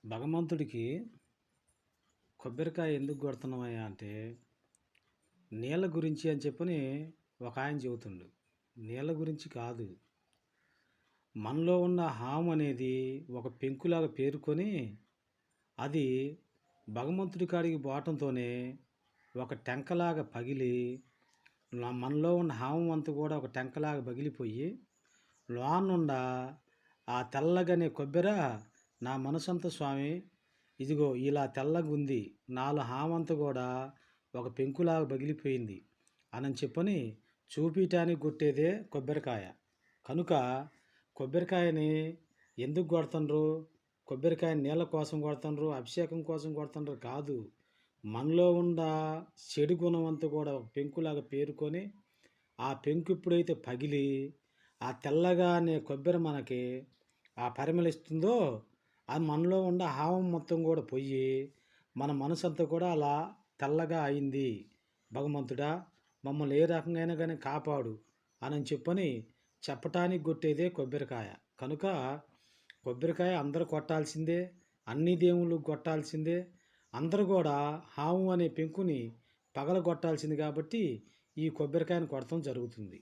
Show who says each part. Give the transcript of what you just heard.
Speaker 1: భగవంతుడికి కొబ్బరికాయ ఎందుకు కొడుతున్నామయ్యా అంటే, నీళ్ళ గురించి అని చెప్పని ఒక ఆయన చెబుతుండు. నీళ్ళ గురించి కాదు. మనలో ఉన్న హాము అనేది ఒక పెంకులాగా పేరుకొని, అది భగవంతుడి కాడికి పోవటంతోనే ఒక టెంకలాగా పగిలి, మనలో ఉన్న హామం అంతా కూడా ఒక టెంకలాగా పగిలిపోయి, లోనుండా ఆ తెల్లగనే కొబ్బెర నా మనసంతా స్వామి ఇదిగో ఇలా తెల్లగుంది. నాలో హామంతా కూడా ఒక పెంకులాగా పగిలిపోయింది అని చెప్పని చూపియటానికి కొట్టేదే కొబ్బరికాయ. కనుక కొబ్బరికాయని ఎందుకు కొడతండ్రు? కొబ్బరికాయ నీళ్ళ కోసం కొడతండ్రు, అభిషేకం కోసం కొడతండ్రు కాదు. మనలో ఉన్న చెడు గుణం అంతా కూడా ఒక పెంకులాగా పేరుకొని, ఆ పెంకు ఎప్పుడైతే పగిలి, ఆ తెల్లగా అనే కొబ్బరి మనకి పరిమళిస్తుందో, అది మనలో ఉన్న హావం మొత్తం కూడా పోయి, మన మనసంతా కూడా అలా తెల్లగా అయింది. భగవంతుడా మమ్మల్ని ఏ రకంగా కానీ కాపాడు అని చెప్పని చెప్పటానికి కొట్టేదే కొబ్బరికాయ. కనుక కొబ్బరికాయ అందరూ కొట్టాల్సిందే, అన్ని దేవుళ్ళు కొట్టాల్సిందే. అందరూ కూడా హాము అనే పెంకుని పగలగొట్టాల్సింది కాబట్టి ఈ కొబ్బరికాయను కొడతాం జరుగుతుంది.